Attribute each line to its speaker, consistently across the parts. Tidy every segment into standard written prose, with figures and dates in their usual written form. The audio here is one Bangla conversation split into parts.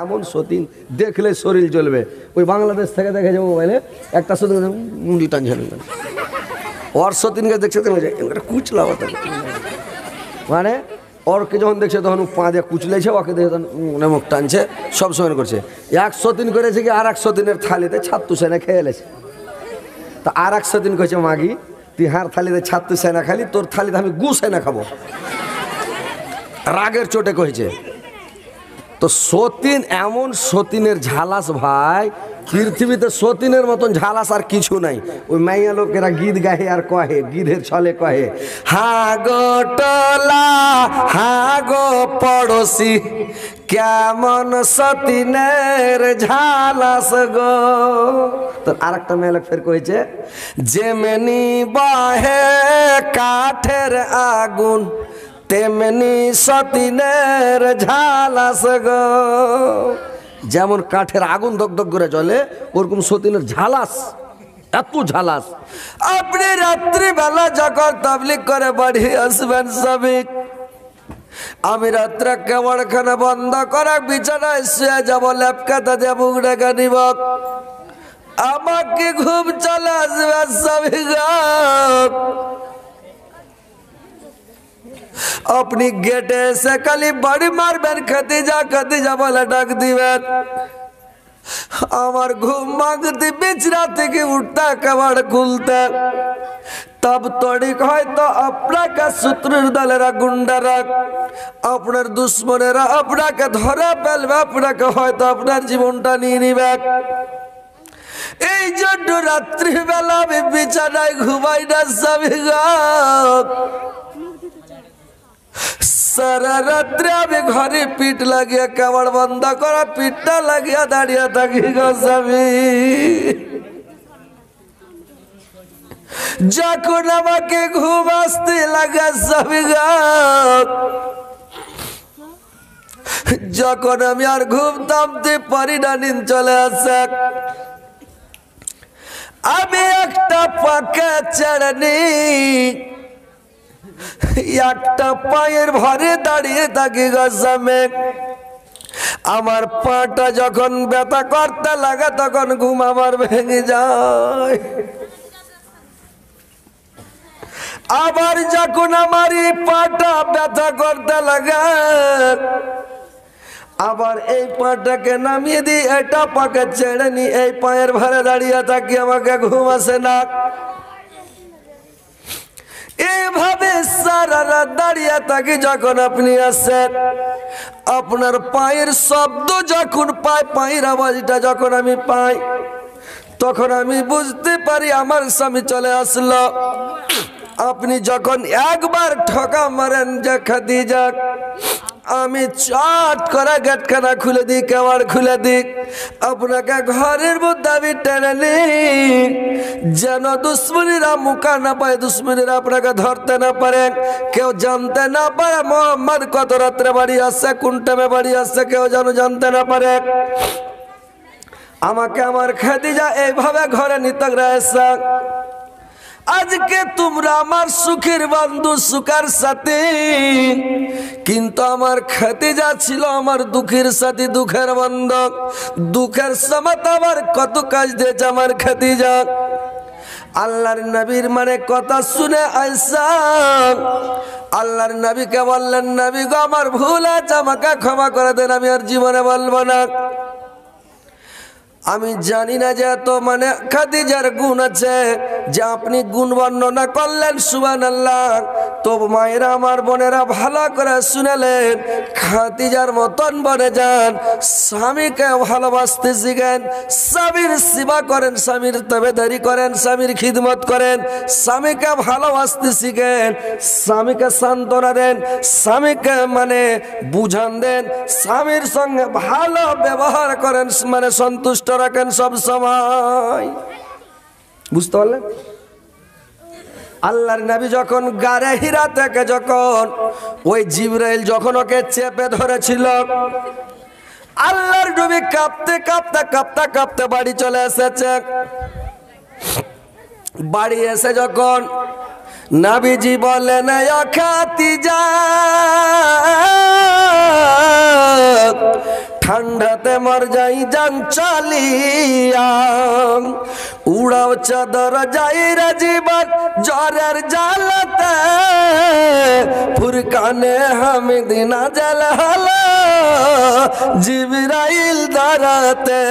Speaker 1: এমন সতীন দেখলে শরীর জ্বলবে। ওই বাংলাদেশ থেকে দেখে যাবো মোবাইলে একটা সতীন মুন্ডি টানছে ওর সতীনকে দেখছে কুচলা মানে ওরকে যখন দেখছে তখন পা দিয়ে কুচলেছে, ওকে দেখে তখন মুখ টানছে, সব সময় করছে। এক সতীন করেছে কি আর এক সতীনের থালিতে ছাত্তু সেনা খেয়ে এলেছে। তা আর এক সতীন করেছে মাগি তুই হার থালিতে ছাত্তু সেনা খালি, তোর থালিতে আমি গু সেনা খাবো। রাগের চোটে কয়েছে। তো সতীন এমন সতীনের ঝালাস ভাই, পৃথিবীতে সতীনের মতন ঝালাস আর কিছু নাই। ওই মাইয়া লোকেরা গীত গাহে আর কহে, গীতের ছলে কহে হা গো টলা হা গো পড়োশি কেমন সতীনের ঝালাস গো। তো আর একটা মেয়ে লোক ফের কয়েছে যেমনি বাহে কাঠের আগুন তেমনি সতীনের ঝালাস গো। যেমন কাঠের আগুন দগদগ করে চলে ওরকম সতীনের ঝালাস, এত ঝালাস। আপনি রাত্রিবেলা যখন তাবলিগ করে বাড়ি আসবেন সবিক, আমি রাত্রে কেমনখানে বন্ধ করা বিছানায় শুয়ে যাব, ল্যাপকাতা দিয়ে বুক ঢেকে নিব, আমাকে ঘুম চলে আসবে সবিক। আপনি গেটে এসে খালি বাড়ি মারবেন খাদিজা খাদিজা বলে ডাক দিবেন, আমার ঘুম মাগতে বিছরা থেকে উঠতে কাবাড় খুলতে। তব তড়িক হয়তো আপনাকে শত্রুর দলেরা গুন্ডারা আপনার দুশ্মনেরা আপনাকে ধরে ফেলবে, আপনাকে হয়তো আপনার জীবনটা নিয়ে নিবে। এই জন্য রাত্রিবেলা আমি বিছানায় ঘুমাই না স্বামী। সারা রাত্রে আমি ঘরে পিঠ লাগিয়ে কাবাড় বন্ধ করা পিঠটা লাগিয়ে দাঁড়িয়ে থাকি গো স্বামী। যখন আমাকে ঘুম আসতে লাগে স্বামী, যখন আমি আর ঘুম থামতে পারি না, নিন চলে আসে, আমি একটা পাকে ছেড়ে নি একটা পায়ের ভরে দাঁড়িয়ে থাকি গসামে। আমার পাটা যখন ব্যথা করতে লাগে তখন ঘুম আমার ভেঙে যায়। আবার যখন আমার এই পাটা ব্যথা করতে লাগে আবার এই পাটাকে নামিয়ে দিই, এটা পাকে ছেড়ে নি, এই পায়ের ভারে দাঁড়িয়ে থাকি, আমাকে ঘুম আসে না। এইভাবে সারা রাত দাঁড়িয়ে থাকি। যখন আপনি আসেন আপনার পায়ের শব্দ যখন পাই, পায়ের আওয়াজটা যখন আমি পাই, তখন আমি বুঝতে পারি আমার স্বামী চলে আসলো। আপনি যখন একবার ঠকা মারেন যে খাদিজা, আমি চট করে গেটখানা খুলে দিই, কেওয়াড় খুলে দিই, আপনাকে ঘরের মধ্যে আমি টেনে নিই, যেন দুশ্মনীরা মুখা না পায়, দুশ্মনীরা আপনাকে ধরতে না পারে, কেউ জানতে না পারে মোহাম্মদ কত রাত্রে বাড়ি আসছে, কোন টাইমে বাড়ি আসছে, কেউ যেন জানতে না পারে। আমাকে আমার খাদিজা এইভাবে ঘরে নিতে রয়েছে। আজকে তোমরা আমার সুখের বন্ধু, সুখের সাথী, কিন্তু আমার খাদিজা ছিল আমার দুঃখের সাথী, দুঃখের বন্ধু। দুঃখের সময় আমার কত কাজ দিয়েছে আমার খাদিজা। আল্লাহর নবীর মানে কথা শুনে আয়েশা আল্লাহর নবীকে বললেন, নবী গো আমার ভুল আছে, আমাকে ক্ষমা করে দেন, আমি আর জীবনে বলবো না। আমি জানি না যে এত মানে খাদিজার গুণ আছে যে আপনি গুণ বর্ণনা করলেন, সুবহানাল্লাহ। তো মায়েরা আমার বোনেরা ভালো করে শুনেলেন, খাদিজার মতন বনে যান, স্বামীকে ভালোবাসতে শিখেন, স্বামীর সেবা করেন, স্বামীর তাবেদারি করেন, স্বামীর খিদমত করেন, স্বামীকে ভালোবাসতে শিখেন, স্বামীকে সান্ত্বনা দেন, স্বামীকে মানে বুঝান দেন, স্বামীর সঙ্গে ভালো ব্যবহার করেন, মানে সন্তুষ্ট রাখেন সব সময়। বুঝতে পারলেন? আল্লাহর নবী যখন গারে হিরা থেকে যখন ওই জিবরাইল যখন ওকে চেপে ধরেছিল, আল্লাহর নবী কাঁপতে কাঁপতে কাঁপতে কাঁপতে বাড়ি চলে এসেছে। বাড়ি এসে যখন নবীজি বলেন ও খাদিজা ঠান্ডাতে মর যাই জান চালিয়া, উড়াও চাদর যাই রে জীবন জ্বরের জ্বালাতে, ফুরকানে হামিদি নাজেল হলো জিবরাইল দাঁড়াতে।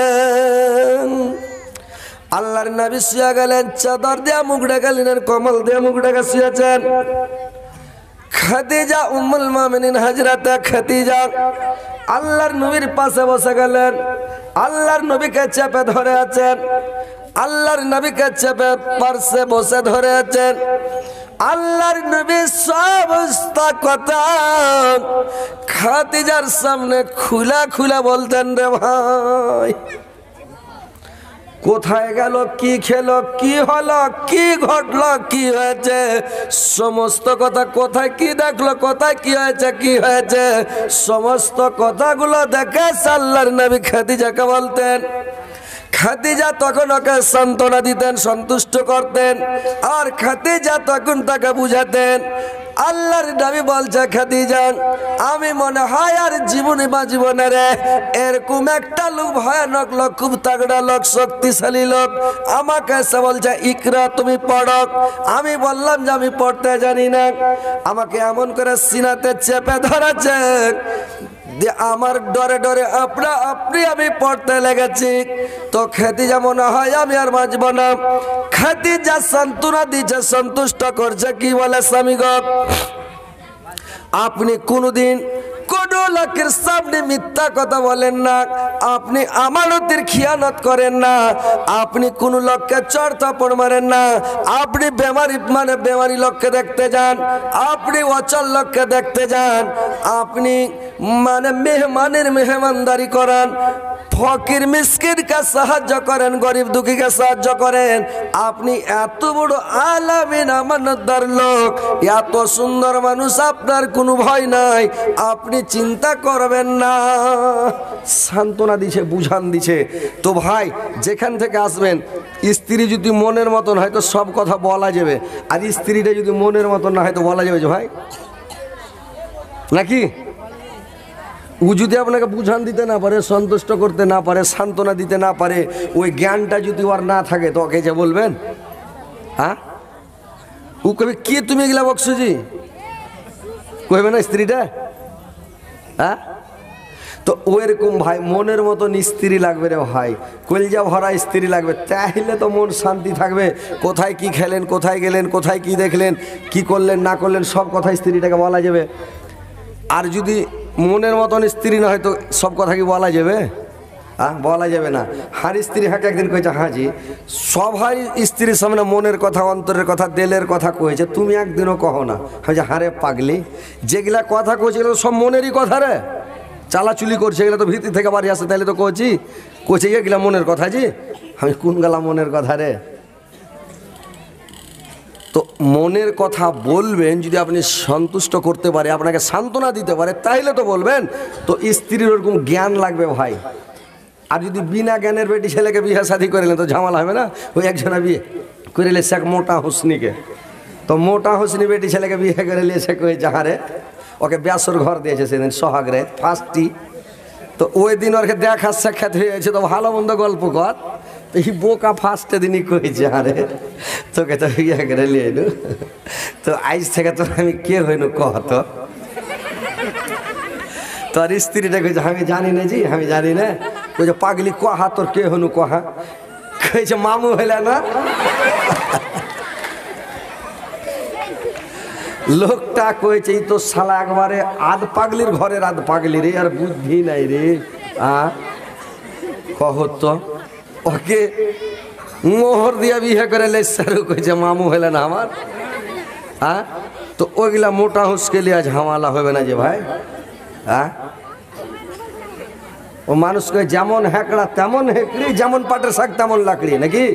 Speaker 1: আল্লাহর নবী শুয়ে গেলেন, চাদর দিয়ে মুখ ঢাকালেন, কমল দিয়ে মুখ ঢাকা শুয়েছেন। খাদিজা উম্মুল মুমিনিন হযরত খাদিজা আল্লাহর নবীর পাশে বসে গেলেন, আল্লাহর নবীকে চেপে ধরে আছেন, আল্লাহর নবীকে চেপে পাশে বসে ধরে আছেন। আল্লাহর নবী সমস্ত কথা খাদিজার সামনে খুলা খুলা বলতেন। রে ভাই, কোথায় গেল, কি খেলো, কি হলো, কি ঘটলো, কি হয়েছে, সমস্ত কথা, কোথায় কি দেখলো, কোথায় কি হয়েছে, কি হয়েছে, সমস্ত কথাগুলো দেখে আল্লাহর নবী খাদিজাকে বলতেন। খাদিজা তখন ওকে সান্ত্বনা দিতেন, সন্তুষ্ট করতেন, আর খাদিজা তখন তাকে বুঝাতেন। আল্লাহর নবী বলছে, খাদিজা আমি মনে হয় আর জীবনে বা জীবনে রে এরকম একটা লোক, ভয়ানক লোক, খুব তাগড়া লোক, শক্তিশালী লোক আমাকে এসে বলছে ইকরা তুমি পড়ো। আমি বললাম যে আমি পড়তে জানি না। আমাকে এমন করে সিনাতে চেপে ধরেছে, আমার ডরে ডরে আপনা আপনি আমি পড়তে লেগেছি। তো খাদিজা মনে হয় আমি আর বাঁচব না। খাদিজা সান্ত্বনা দিচ্ছে, সন্তুষ্ট করছে, কি বলে স্বামী গো, আপনি কোনদিন কোন লোকের সামনে মিথ্যা কথা বলেন না, আপনি আমানতের খিয়ানত করেন না, আপনি কোন লোককে চড় থাপ্পড় মারেন না, আপনি বেমারি লোককে দেখতে যান, আপনি অচল লোককে দেখতে যান, আপনি মেহমানের মেহমানদারি করান, ফকির মিসকিনকে সাহায্য করেন, গরিব দুঃখীকে সাহায্য করেন। আপনি এত বড় আলামিন আমানতদার লোক, এত সুন্দর মানুষ, আপনার কোনো ভয় নাই, আপনি চিন্তা করবেন না। সান্ত্বনা দিছে, বুঝান দিছে। তো ভাই, যেখান থেকে আসবেন, স্ত্রী যদি মনের মতন হয় তো সব কথা বলা যাবে, আর স্ত্রীটা যদি মনের মতন না হয় তো বলা যাবে যে ভাই, নাকি? ও যদি আপনাকে বুঝান দিতে না পারে, সন্তুষ্ট করতে না পারে, সান্ত্বনা দিতে না পারে, ওই জ্ঞানটা যদি ওর না থাকে তো ওকে যে বলবেন, হ্যাঁ ও কবে কে তুমি এগুলা বকসুজি কইবে না স্ত্রীটা, হ্যাঁ? তো ওইরকম ভাই মনের মতন স্ত্রী লাগবে রে ভাই, কলজা ভরা স্ত্রী লাগবে, তাহলে তো মন শান্তি থাকবে। কোথায় কি খেলেন, কোথায় গেলেন, কোথায় কি দেখলেন, কি করলেন না করলেন, সব কথা স্ত্রীটাকে বলা যাবে। আর যদি মনের মতন স্ত্রী না হয় তো সব কথা কি বলা যাবে? বলা যাবে না। হার স্ত্রী হাঁকে একদিন কয়েছে, হাজি সবাই স্ত্রীর সামনে মনের কথা, অন্তরের কথা, দিলের কথা কয়েছে, তুমি একদিনও কহো না। হয়েছে হারে পাগলি, যেগুলা কথা কয়েছে এগুলো সব মনেরই কথা রে, চালাচুলি করছে এগুলো তো ভিতর থেকে বাড়ি আসে, তাহলে তো কচি কচে গেলা মনের কথা জি, আমি কোন গেলাম মনের কথা রে। তো মনের কথা বলবেন যদি আপনি সন্তুষ্ট করতে পারে, আপনাকে সান্ত্বনা দিতে পারে, তাইলে তো বলবেন। তো স্ত্রীর ওরকম জ্ঞান লাগবে ভাই। আর যদি বিনা জ্ঞানের বেটি ছেলেকে বিয়ে শাদী করিলেন তো ঝামেলা হবে না। ওই একজনা বিয়ে করিলে সে মোটা হুসনিকে, তো মোটা হুসনি বেটি ছেলেকে বিয়ে করিলে সে কয়ে যাহারে ওকে ব্যাসর ঘর দিয়েছে সেদিন সোহাগরে ফার্স্টটি। তো ওই দিন ওকে দেখা সাক্ষাৎ হয়ে গেছে, তো ভালো মন্দ গল্প কর। তো এই বোকা ফার্স্টে দিনই কয়েছে আরে তোকে তো বিয়ে করে নিয়ে এলু, তো আজ থেকে তো আমি কে হইনু কহ তো। তোর স্ত্রীটা কইছে আমি জানি না জি, আমি জানি না। কইছে পাগলি কহা তোর কে হনু কহা, কইছে মামু হইলা না। লোকটা কইছে এই তো শালা একবারে আধ পাগলির ঘরের আধ পাগলি রে, আর বুদ্ধি নাই রে। কহ তো ওকে মোহর দিয়া বিয়ে করে লেসারু কইছে মামু হইলা না আমার। তো ওইগুলা মোটা হুসকে লিয়া ঝামেলা হবে না যে ভাই। ও মানুষকে যেমন হেঁকড়া তেমন হেঁকড়ি, যেমন পাটের শাক তেমন লাকড়ি, নাকি?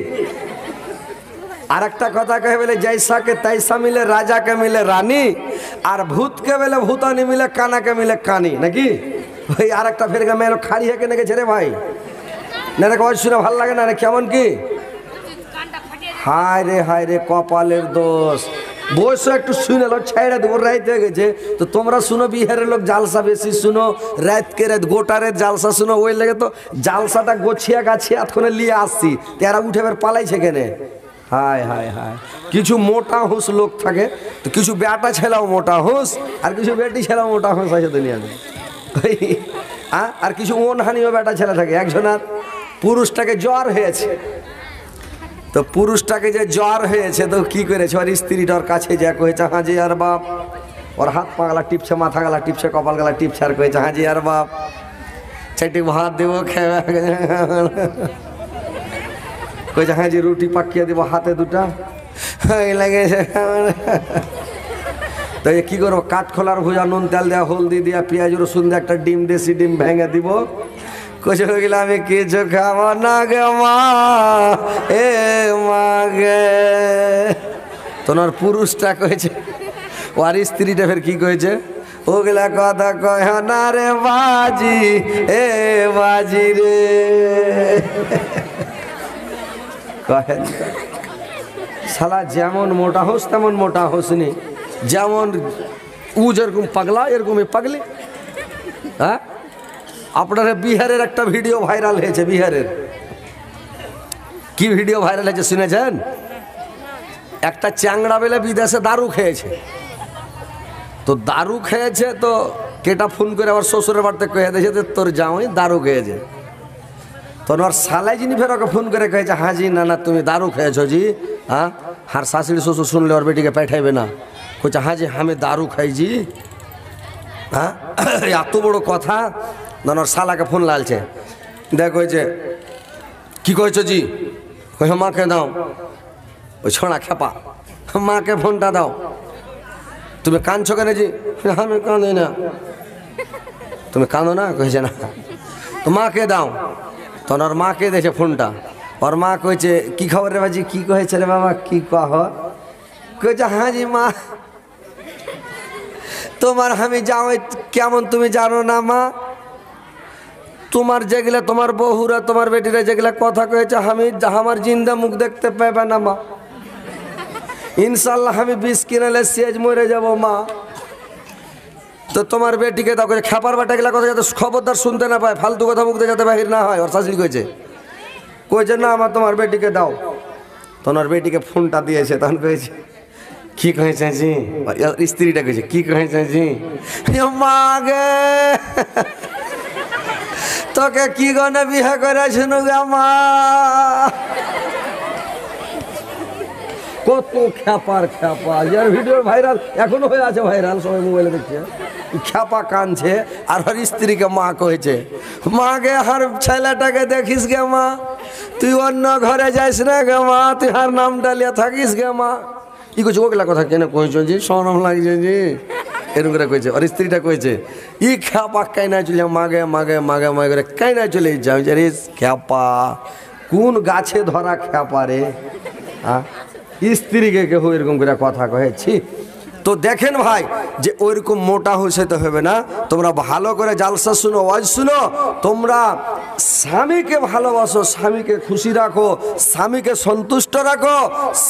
Speaker 1: আর একটা কথা কে বলে জৈসাকে তৈসা মিলে রাজাকে মিলে রানী, আর ভূতকে বলে ভূতানি মিলে কানাকে মিলে কানি, নাকি? ওই আর একটা ফের মেয়ে খাড়ি হেঁকে নেগেছে রে ভাই, না রে কয় শুনে ভাল লাগে না রে, কেমন কি? হায় রে কপালের দোষ, বয়স একটু শুনে লো, ছেড়ে দেবো, রাইত হয়ে গেছে। তো তোমরা শুনো বিহারের লোক জালসা বেশি শুনো, রাতকে রাত গোটা রাত জালসা শুনো, ওই লেগে তো জালসাটা গোছিয়া গাছিয়া এতক্ষণে নিয়ে আসছি, তেরা উঠে এবার পালাইছে কেনে। হায় হায় হায়, কিছু মোটা হুঁস লোক থাকে, তো কিছু বেটা ছেলাও মোটা হুঁস, আর কিছু বেটি ছেলাও মোটা হুঁস আছে দুনিয়াতে। আর কিছু অনহানিও বেটা ছেলে থাকে। একজনের পুরুষটাকে জ্বর হয়েছে, তো পুরুষটাকে যে জ্বর হয়েছে তো কি করেছে, ওর স্ত্রীটার কাছে যা কয়েছে, হাজি আর বাপ, ওর হাত পা গালা টিপছে, মাথা গালা টিপছে, কপাল গালা টিপছে, আর কয়েছে, হাজি আর বাপ চারটি ভাত দেবো খেয়ে, কয়েছে হাজি রুটি পাকিয়ে দেবো হাতে দুটা লেগেছে। তো কি করবো, কাঠখোলার ভুজা, নুন তেল দেওয়া, হলদি দেওয়া, পেঁয়াজ রসুন দিয়ে একটা ডিম, দেশি ডিম ভেঙে দিব। কচে হয়ে গেলে আমি কিছু খাবো না গে মা, এ মা গে। তোমার পুরুষটা কয়েছে, ওর স্ত্রীটা ফের কি কয়েছে, ওগুলা কথা কয় না রে বাজি, এ বাজি রে। কহেন শালা যেমন মোটা হোস তেমন মোটা হোসনি, যেমন উ যেরকম পাগলা এরকম পাগলি। হ্যাঁ, আপনারা বিহারের একটা ভিডিও ভাইরাল হয়েছে, বিহারের কি ভিডিও ভাইরাল হয়েছে শুনেছেন? একটা চ্যাংড়া বেলে বিদেশে দারু খেয়েছে, তো দারু খেয়েছে তো কেটা ফোন করে আবার শ্বশুরের বাড়িতে কয়ে দিয়েছে তোর জামাই দারু খেয়েছে। তো ওর শালাই যিনি ফের ওকে ফোন করে কয়েছে, হ্যাঁ জি, না না তুমি দারু খেয়েছো জি। হ্যাঁ, আর শাশুড়ি শ্বশুর শুনলে ওর বেটিকে পাঠাইবে না, কইছে হ্যাঁ জি আমি দারু খাইছি। হ্যাঁ, এত বড় কথা। না ওর শালাকে ফোন লালছে, দেখ ওই যে কি কয়েছো জি, কই মাকে দাও, ওই ছোঁড়া খেপা, মাকে ফোনটা দাও। তুমি কাঁদছো কেন জি? আমি কাঁদি না। তুমি কাঁদো না? কইছে না। তো মাকে দাও। তখন ওর মাকে দেখে ফোনটা, ওর মা কইছে কি খবর রে বাজি, কি কয়েছে রে বাবা, কি কহ? কইছে হ্যাঁ জি মা, তোমার আমি জামাই কেমন তুমি জানো না মা, তোমার যেগুলা তোমার বহুরা তোমার বেটিরা যেগুলা কথা কয়েছে আমি আমার জিন্দা মুখ দেখতে পাবে না মা, ইনশাল্লাহ আমি বিষ কিনালে সেজ মরে যাব মা। তো তোমার বেটিকে দাও, খেপার বাটা গেলা কথা যাতে খবরদার শুনতে না পায়, ফালতু কথা মুখ দিয়ে যাতে বাহির না হয়। ওর শাশুড়ি কইছে না আমার তোমার বেটিকে দাও। তোমার বেটিকে ফোনটা দিয়েছে, তখন কয়েছে কি কয়েছে জি, স্ত্রীটা কয়েছে কি কয়েছে জি, মা গে তোকে কি গনে বিয়ে করে শুনু গে মা। কত খ্যাপার খ্যাপা, যার ভিডিও ভাইরাল এখনো হয়ে আছে, ভাইরাল সবাই মোবাইলে দেখছে। খ্যাপা কানছে আর ওর স্ত্রীকে মা কয়েছে, মা গে হার ছেলেটাকে দেখিস গে মা, তুই অন্য ঘরে যাইস না গে মা, তুই হার নাম ডালিয়া থাকিস গে মা। কি কইছে ওগুলা কথা কেন কইছ জি, শরম লাগছে জি, এরকম করে কইছে। আর স্ত্রীটা কইছে ই খ্যাপা কাইনা চলে মাগে মাগে মাগে মাগে করে কাইনা চলে যাও। রে খ্যাপা কোন গাছে ধরা খ্যাপা রে, হ্যাঁ স্ত্রীকে কেউ এরকম করে কথা কয়েছি। তো দেখেন ভাই যে ওইরকম মোটা হইতে হবে না, তোমরা ভালো করে জালসা শুনো, ওয়াজ শুনো, তোমরা স্বামীকে ভালোবাসো, স্বামীকে খুশি রাখো, স্বামীকে সন্তুষ্ট রাখো।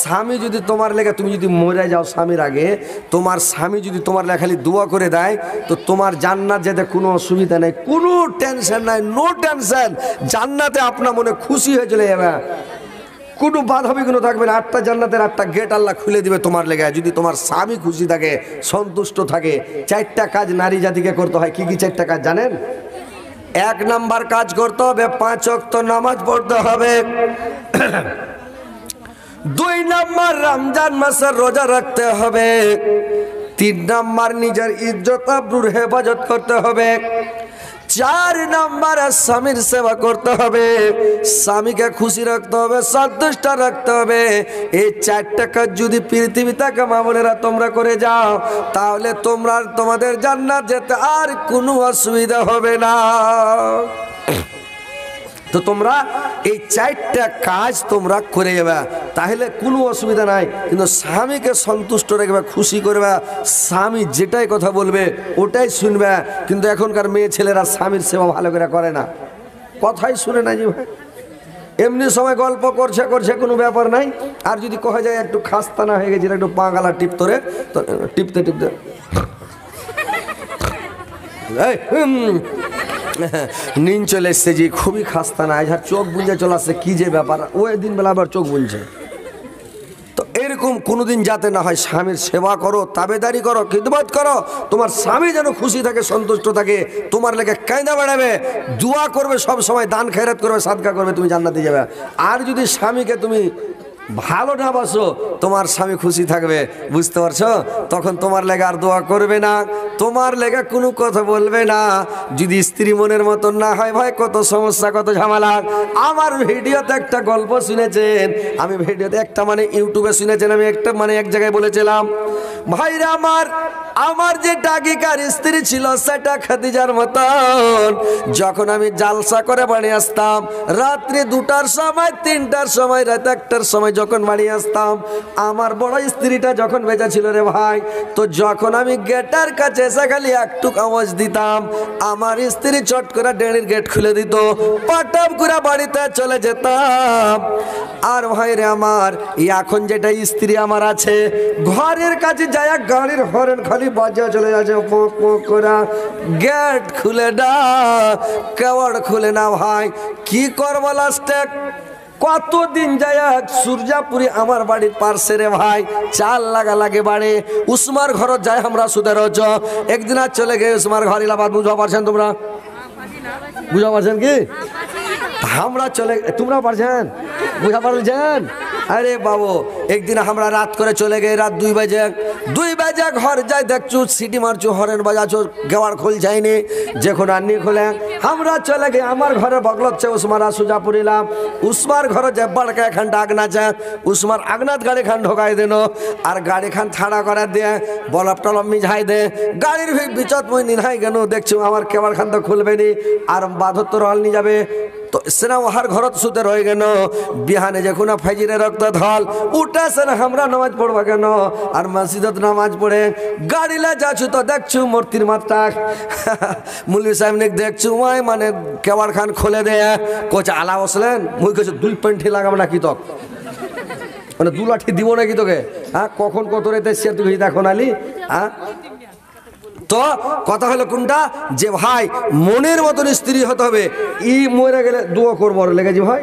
Speaker 1: স্বামী যদি তোমার লেগে, তুমি যদি মরে যাও স্বামীর আগে, তোমার স্বামী যদি তোমার লেগে খালি দোয়া করে দেয়, তো তোমার জান্নাত যেতে কোনো অসুবিধা নেই, কোনো টেনশন নাই, নো টেনশন। জান্নাতে আপনার মনে খুশি হয়ে চলে যাবে, কোনো বাধা বিঘ্ন থাকবে না। 8টা জান্নাতের 8টা গেট আল্লাহ খুলে দিবে তোমার লেগে, যদি তোমার স্বামী খুশি থাকে, সন্তুষ্ট থাকে। 4টা কাজ নারী জাতিকে করতে হয়। কি কি 4টা কাজ জানেন? 1 নাম্বার কাজ করতে হবে 5 ওয়াক্ত নামাজ পড়তে হবে। 2 নাম্বার রমজান মাসের রোজা রাখতে হবে। 3 নাম্বার নিজের ইজ্জত আবরুর হেফাজত করতে হবে। 4 নাম্বার স্বামীর সেবা করতে হবে, স্বামীকে খুশি রাখতে হবে, সন্তুষ্ট রাখতে হবে। এই 4টা কাজ যদি পৃথিবী থেকে মা বোনেরা তোমরা করে যাও, তাহলে তোমরা তোমাদের জান্নাত যেতে আর কোনো অসুবিধা হবে না। তো তোমরা এই 4টা কাজ তোমরা করে যাবে, তাহলে কোনো অসুবিধা নাই। কিন্তু স্বামীকে সন্তুষ্ট রাখবে, খুশি করবে, স্বামী যেটাই কথা বলবে ওটাই শুনবে। কিন্তু এখনকার মেয়ে ছেলেরা স্বামীর সেবা ভালো করে করে না, কথাই শুনে না জি ভাই। এমনি সময় গল্প করছে করছে কোনো ব্যাপার নাই। আর যদি কহে যায় একটু খাস্তা না হয়ে গেছিল একটু পা গালা টিপতরে, তো টিপতে টিপতে নিন চলে এসছে যে খুবই খাস্তা না, আর চোখ বুঝে চলে আসছে কি যে ব্যাপার, ওই দিন বেলা আবার চোখ বুঝছে। তো এরকম কোনোদিন যাতে না হয়, স্বামীর সেবা করো, তাবেদারি করো, খিদমত করো, তোমার স্বামী যেন খুশি থাকে, সন্তুষ্ট থাকে, তোমার লেগে কায়দা বাড়াবে, দোয়া করবে, সব সময় দান খেরাত করবে, সাদকা করবে, তুমি জান্নাতে যাবে। আর যদি স্বামীকে তুমি ভালো না বাসো, তোমার স্বামী খুশি থাকবে, বুঝতে পারছো? তখন তোমার লেগে আর দোয়া করবে না, তোমার লেগে কোনো কথা বলবে না। যদি স্ত্রী মনের মতন না হয় ভাই, কত সমস্যা, কত ঝামেলা। আমার ভিডিওতে একটা গল্প শুনেছেন, আমি ভিডিওতে একটা মানে ইউটিউবে শুনেছেন, আমি একটা মানে এক জায়গায় বলেছিলাম, ভাইরা আমার যে ডাকিকার স্ত্রী ছিল সেটা খাদিজার মতন। যখন আমি জালসা করে বাড়ি আসতাম, রাত্রি 2টার সময়, 3টার সময়, রাত 1টার সময় যখন বাড়ি আসতাম, আমার বড় স্ত্রীটা যখন বেঁচে ছিল রে ভাই, তো যখন আমি গেটের কাছে এসে খালি একটু আওয়াজ দিতাম, আমার স্ত্রী চট করে ডেড়ির গেট খুলে দিত, পাটাম করে বাড়িতে চলে যেতাম। আর ভাই রে আমার, এখন যেটা স্ত্রী আমার আছে, ঘরের কাছে যায় গাড়ির হরেন খালি বাজা চলে যাচ্ছে, পোক পোক করে, গেট খুলে না, কেওয়াড় খুলে না। ভাই কি করবো লাস্টে, কতদিন যায় সূর্যাপুরি আমার বাড়ির পার্শ্বে রে ভাই, চাল লাগা লাগে বাড়ে, উসমার ঘর যায় আমরা সুদের রচ। একদিন আর চলে গে উসমার ঘর ইলাবাদ, বুঝা পারছেন তোমরা? বুঝা পারছেন কি? আমরা চলে, তোমরা পারছেন? বুঝা পারছেন? আরে বাবু, একদিন আমরা রাত করে চলে গে, রাত 2 বাজে ঘর যাই, দেখছু সিটি মারছু, হরেন বাজাছো, গেওয়ার খোল যায়নি, যখন আননি খোলে আমরা চলে গে আমার ঘরে বগলচ্ছে উসমারা সুজা পুরিলাম, উসমার ঘরে যে বাড়কা এখানটা আগনা যায়, উসমার আগনাত গাড়ি খান ঢোকাই দেন, আর গাড়ি খান ছাড়া করে দিয়ে বলব টলব মিঝাই দে, গাড়ির বিচত মই নিহাই গেল, দেখছু আমার কেবার খান তো খুলবে নি, আর বাধত্তর হল নিয়ে যাবে। তো সেনা ওহার ঘরত শুতে রয়ে গেল, বিহানে যখন ফাইজিরে রক্ত ধল উঠে সেনা আমরা নামাজ পড়বা কেন, আর মসজিদত নামাজ পড়ে গাড়িলে যাচ্ছু, তো দেখছু মূর্তির মাত্রা মুলি সাহেব নে দেখছু ওই মানে কেবার খান খুলে দেয়, কোচ আলা বসলেন, মুই কেছে 2 পেন্টি লাগাবো নাকি, তক মানে 2 লাঠি দিব নাকি তোকে, হ্যাঁ কখন কত রেতে সে তুই দেখো নালি। হ্যাঁ তো কথা হলো কোনটা, যে ভাই মনের মতন স্ত্রী হতে হবে। ই মরে গেলে দোয়া করবো লেগেছি ভাই,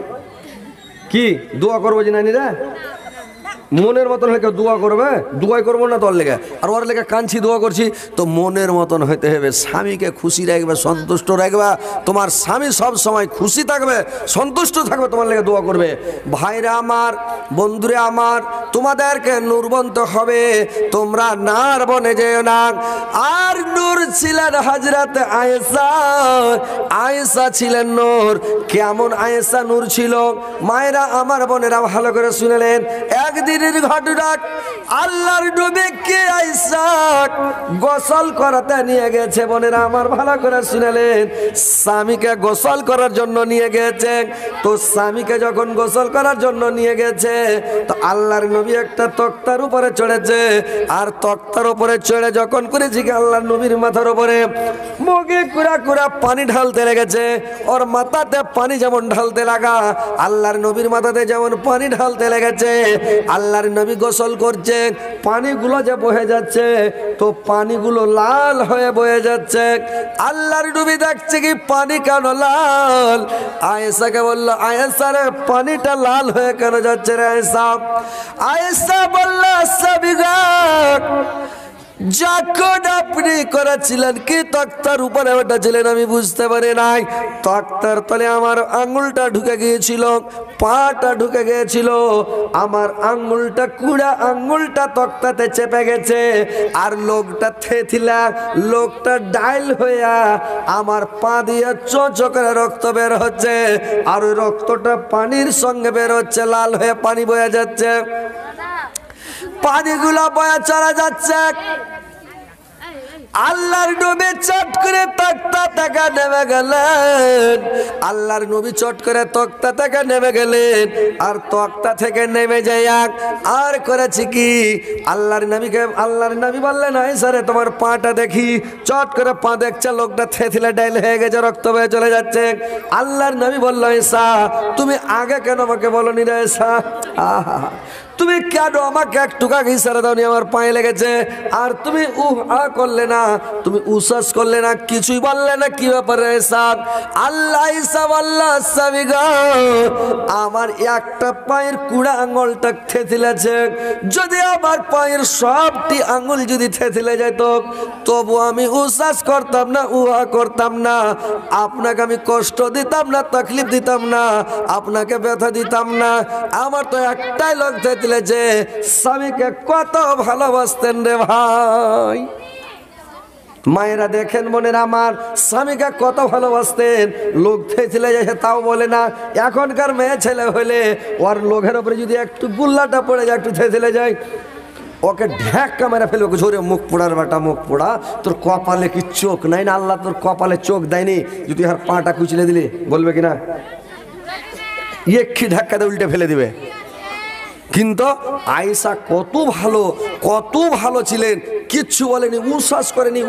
Speaker 1: কি দোয়া করবো যে নানি রে, মনের মতন হলে দোয়া করবে, দোয়াই করবো না তোর লেগে, আর ওর লেগে কাঁদছি দোয়া করছি। তো মনের মতন হইতে হবে, স্বামীকে খুশি রাখবে, সন্তুষ্ট রাখবে, তোমার স্বামী সব সময় খুশি থাকবে, সন্তুষ্ট থাকবে, তোমার লেগে দোয়া করবে। ভাইরা আমার, বন্ধুরে আমার, তোমাদেরকে নূরবন্ত হবে, তোমরা নার বনে যেও না। আর নূর ছিলেন হযরত আয়েশা, আয়েশা ছিলেন নূর। কেমন আয়েশা নূর ছিল, মায়েরা আমার বোনেরা ভালো করে শুনলেন। একদিন ঘটনা, আল্লাহর নবীকে আয়েশা গোসল করাতে নিয়ে গেছে, বোনেরা আমার ভালো করে শুনলেন। স্বামীকে গোসল করার জন্য নিয়ে গেছে, তো স্বামীকে যখন গোসল করার জন্য নিয়ে গেছে, তো আল্লাহর নবী একটা তক্তার উপরে চড়েছে, আর তক্তার উপরে চড়ে যখন করেছি আল্লাহর নবীর মাথার উপরে মুখে কুড়া কুড়া পানি ঢালতে লেগেছে, ওর মাথাতে পানি যেমন ঢালতে লাগা, আল্লাহর নবীর মাথাতে যেমন পানি ঢালতে লেগেছে। আল্লাহর নবী গোসল করছে, পানিগুলো যে বহে যাচ্ছে, তো পানিগুলো লাল হয়ে বয়ে যাচ্ছে। আল্লাহর নবী দেখছে কি পানি কেন লাল, আয়েশাকে বলল, আয়েশা রে পানিটা লাল হয়ে কেন যাচ্ছে রে আয়েশা? আয়েশা বলল, সাবিগা যখন আপনি করেছিলেন কি তক্তার উপরে ওটা ছিলেন, আমি বুঝতে পারি নাই, তক্তার তলে আমার আঙুলটা ঢুকে গিয়েছিল, পাটা ঢুকে গিয়েছিল, আমার আঙুলটা কুড়া আঙুলটা তক্তাতে চেপে গেছে, আর লোকটা থেথিলা, লোকটা ডাইল হইয়া আমার পা দিয়ে চোঁচো করে রক্ত বের হচ্ছে, আর ওই রক্তটা পানির সঙ্গে বের হচ্ছে, লাল হয়ে পানি বয়ে যাচ্ছে, পানিগুলো বয়ে চলে যাচ্ছে। আল্লাহর নবী চট করে তক্তা থেকে নেমে গেলেন। আল্লাহর নবী চট করে তক্তা থেকে নেমে গেলেন। আর তক্তা থেকে নেমে যাইয়াক আর করেছি কি, আল্লাহর নবী বললেন, আয়েশা রে তোমার পাটা দেখি। চট করে পা দেখছে, লোকটা থেথিলে ডাইল হয়ে গেছে, রক্ত বয়ে চলে যাচ্ছে। আল্লাহর নবী বলল, আয়েশা তুমি আগে কেন আমাকে বলনি রে আয়েশা? আহা, তুমি কেন আমাকে একটু আগে ইশারা দাওনি? আমার পায়ে লেগেছে। আর তুমি করলে না, তুমি উসাস করলে না, কিছুই বললে না। কি ব্যাপারে সাদ? আল্লাহ ইসাব আল্লাহ সাবিগা, আমার একটা পায়ের কুড়া আঙুলটা থেতিলেছে। যদি আমার পায়ের সবটি আঙুল যদি থেতিলে যেত, তবু আমি উসাস করতাম না, করতাম না। আপনাকে আমি কষ্ট দিতাম না, তকলিফ দিতাম না, আপনাকে ব্যথা দিতাম না। আমার তো একটাই লোক থেতিলে যে স্বামীকে কত ভালোবাসতেন রে ভাই। মায়েরা দেখেন বোনের আমার, স্বামীকে কত ভালোবাসতেন। লোক ছেলে যায় তাও বলে না। এখনকার মেয়ে ছেলে হলে ওর লোকের উপরে যদি একটু গুল্লাটা পড়ে যায়, একটু ছেলে যায়, ওকে ঢ্যাক্কা মেরে ফেলবে। ঝরে মুখ পোড়ার বাটা, মুখ পোড়া, তোর কপালে কি চোখ নাই না? আল্লাহ তোর কপালে চোখ দেয়নি, যদি আর পাটা কুচলে দিলি বলবে কিনা? একটি ধাক্কা দিয়ে উল্টে ফেলে দিবে। কিন্তু আয়েশা কত ভালো ছিলেন, কিচ্ছু বলেনি, উশ্বাস করেনি,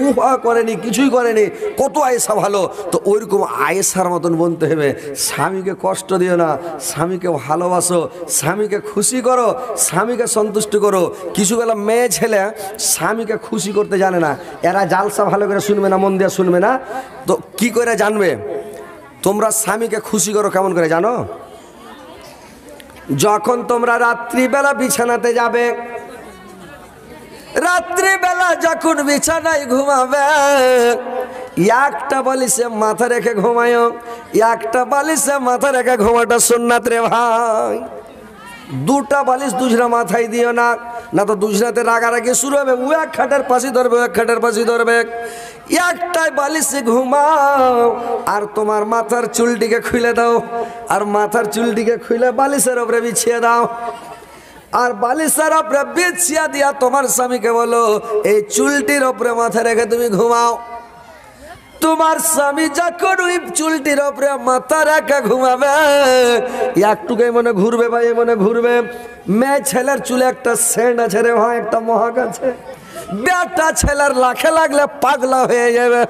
Speaker 1: করেনি, কিছুই করেনি। কত আয়েশা ভালো। তো ওইরকম আয়েশার মতন বলতে হবে, স্বামীকে কষ্ট দিও না, স্বামীকে ভালোবাসো, স্বামীকে খুশি করো, স্বামীকে সন্তুষ্ট করো। কিছুবেলা মেয়ে ছেলে স্বামীকে খুশি করতে জানে না। এরা জালসা ভালো করে শুনবে না, মন দিয়ে শুনবে না। তো কি করে জানবে? তোমরা স্বামীকে খুশি করো কেমন করে জানো? যখন তোমরা রাত্রিবেলা বিছানাতে যাবে, রাত্রিবেলা যখন বিছানায় ঘুমাবে, একটা বালিশে মাথা রেখে ঘুমায়, একটা বালিশে মাথা রেখে ঘুমাটা সুন্নাত রে ভাই। দুটা বালিশ দুজনা মাথায় দিও না, না তো দুজনাতে রাগারাগি শুরু হবে। ও এক খাটের পাশে ধরবে, এক খাটের পাশে ধরবে। একটাই বালিশে ঘুমাও, আর তোমার মাথার চুলটিকে খুলে দাও, আর মাথার চুলটিকে খুলে বালিশের উপরে বিছিয়ে দাও। আর বালিশের উপরে বিছিয়ে দিয়া তোমার স্বামীকে বলো, এই চুলটির উপরে মাথা রেখে তুমি ঘুমাও। তোমার স্বামী যখন ওই চুলটির উপরে মাথা রেখে ঘুমাবে, একটুকুই মনে ঘুরবে ভাই, মনে ঘুরবে। মেয়ে ছেলের চুলে একটা সেন্ট আছে রে ভাই, একটা মহাক আছে। বেটা ছেলের লাখে লাগলে পাগলা হয়ে যাবে।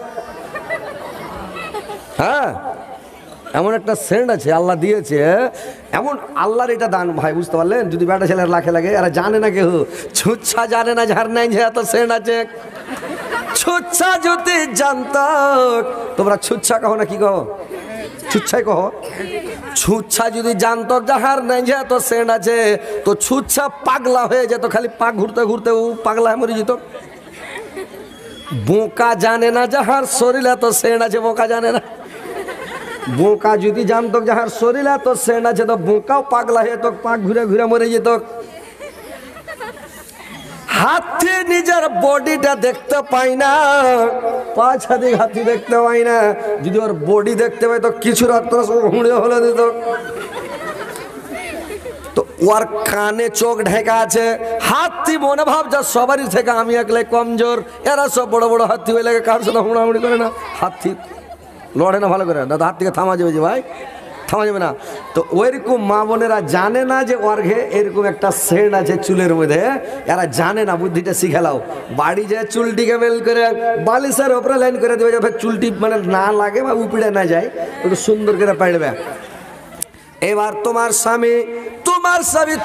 Speaker 1: হ্যাঁ, এমন একটা সেন্ট আছে আল্লাহ দিয়েছে, এমন আল্লাহর এটা দান ভাই, বুঝতে পারলেন? যদি বেটা ছেলের লাখে লাগে, এরা জানে না কেউ, ছুচ্ছা জানে না, ঝাড় নাই যে এত সেন্ট আছে। ছুচ্ছা যদি জানত, তোমরা ছুচ্ছা কहो না, কি কहो? ছুচ্ছাই কहो। ছুচ্ছা যদি জানত যাহার নাই যে এত সেন্ট আছে, তো ছুচ্ছা পাগলা হয়ে যেত, খালি পাক ঘুরতে ঘুরতে ও পাগলা মরে যেত। বোকা জানে না যাহার শরীর এত সেন্ট আছে, বোকা জানে না। বোকা যদি জানতো যাহার শরীর এত সেন্ট আছে, তো বোকাও পাগলা হয়ে যেত, পাক ঘুরে ঘুরে মরে যেত। হাতি নিজের বডিটা দেখতে পাই না, পাঁচ হাতি দেখতে পাই না। যদি ওর বডি দেখতে পাই তো কিছু রাত্র হুঁড়ে হলে দিত। তো ওর কানে চোখ ঢেকা আছে। হাতি মনে ভাবছে সবারই থেকে আমি একলাই কমজোর, এরা সব বড় বড় হাতি হয়ে লাগে, কার সাথে হুড়াহুড়ি করে না। হাতি লড়ে না ভালো করে, না তো হাত থেকে থামা যাবে যে ভাই, থামা যাবে না। তো ওইরকম মা বোনেরা জানে না যে অর্ঘে এরকম একটা সেন্ট আছে চুলের মধ্যে, এরা জানে না। বুদ্ধিটা শিখেলাও, বাড়ি যায় চুলটিকে মেল করে বালিশের ওপরে লাইন করে দেবে, যাতে চুলটি মানে না লাগে বা উপড়ে না যায়, একটু সুন্দর করে পাড়বে। এবার তোমার স্বামী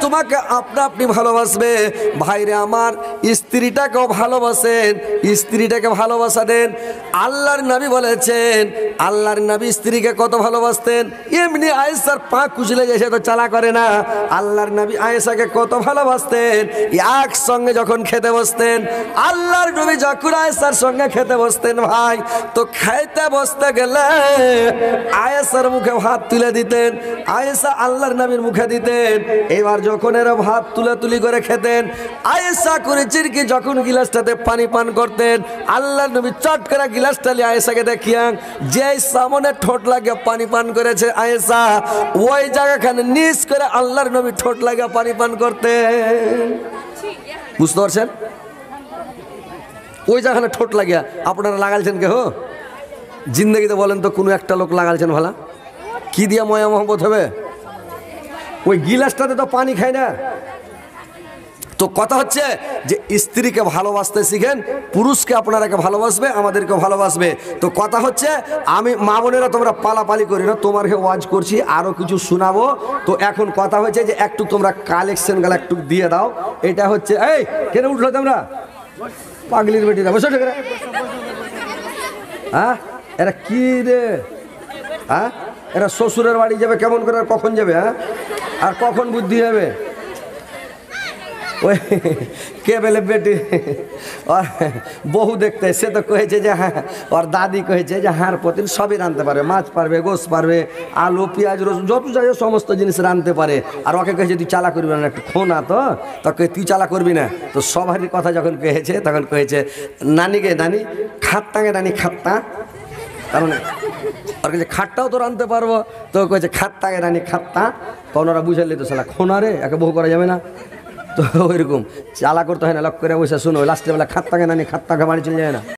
Speaker 1: তোমাকে আপনা আপনি ভালোবাসবে। ভাইরে আমার, স্ত্রীটাকেও ভালোবাসেন, স্ত্রীটাকে ভালোবাসা দেন। আল্লাহর নবী বলেছেন, আল্লাহর নবী স্ত্রীকে কত ভালোবাসতেন। এমনি আয়েশার পা কুচলে যেসে তো চালা করে না, আল্লাহর নবী আয়েশাকে কত ভালোবাসতেন। একসঙ্গে যখন খেতে বসতেন, আল্লাহর নবী যখন আয়েশার সঙ্গে খেতে বসতেন ভাই, তো খাইতে বসতে গেলে আয়েশার মুখে ভাত তুলে দিতেন, আয়েশা আল্লাহর নবীর মুখে দিতেন। এবার যখন এরা ভাত তুলি করে খেতেন, আয়েশা করে চিরকি যখন গিলাসটাতে পানি পান করতেন, আল্লাহর নবী চট করে গিলাসটা নিয়ে আয়েশাকে দেখিয়ান, যে সামনে ঠোঁট লাগিয়ে পানি পান করেছে আয়েশা, ওই জায়গাখানে নিচ করে আল্লাহর নবী ঠোঁট লাগিয়ে পানি পান করতেন। বুঝতে পারছেন? ওই যেখানে ঠোঁট লাগিয়া আপনারা লাগালছেন কে হো জিন্দগিতে বলেন তো কোনো একটা লোক লাগালছেন ভালা কি দিয়া ময়া মোহব্বত হবে ওই গিলাসটাতে তো পানি খায় না তো কথা হচ্ছে যে স্ত্রীকে ভালোবাসতে শিখেন পুরুষকে আপনারাকে ভালোবাসবে আমাদেরকে ভালোবাসবে তো কথা হচ্ছে আমি মা বোনেরা তোমরা পালাপালি করি না তোমারকে ওয়াজ করছি আরো কিছু শোনাবো তো এখন কথা হচ্ছে যে একটু তোমরা কালেকশন গুলো একটু দিয়ে দাও এটা হচ্ছে এই কেন উঠলো তোমরা পাগলির বেটিরা বসে ঠিক হ্যাঁ এরা কি রে হ্যাঁ এরা শ্বশুরের বাড়ি যাবে কেমন করে আর কখন যাবে হ্যাঁ আর কখন বুদ্ধি হবে ওই কে বলে বেটি আর বহু দেখতে সে তো কয়েছে যে হ্যাঁ ওর দাদি কয়েছে যে হাড় প্রতিদিন সবই রাঁধতে পারবে মাছ পারবে গোস পারবে আলু পেঁয়াজ রসুন যত যাই সমস্ত জিনিস রাঁধতে পারে আর ওকে কয়েছে তুই চালা করবি না একটু খোনা তো তোকে তুই চালা করবি না তো সবারই কথা যখন কয়েছে তখন কয়েছে নানিকে নানি খাত্তাকে নানি খাত্তা কারণ আর কাছে খাটটাও তো রাঁধতে পারবো তো কয়েছে খাত্তাকে রানি খাত্তা তখন ওরা বুঝালি তো সালা খোনা রে একে বহু করা যাবে না তো ওইরকম চালা করতে হয় না লক করে বসে শুনো লাস্টে বেলা খাত্তাকে নানি খাত্তাকে বাড়ি চলে যায় না।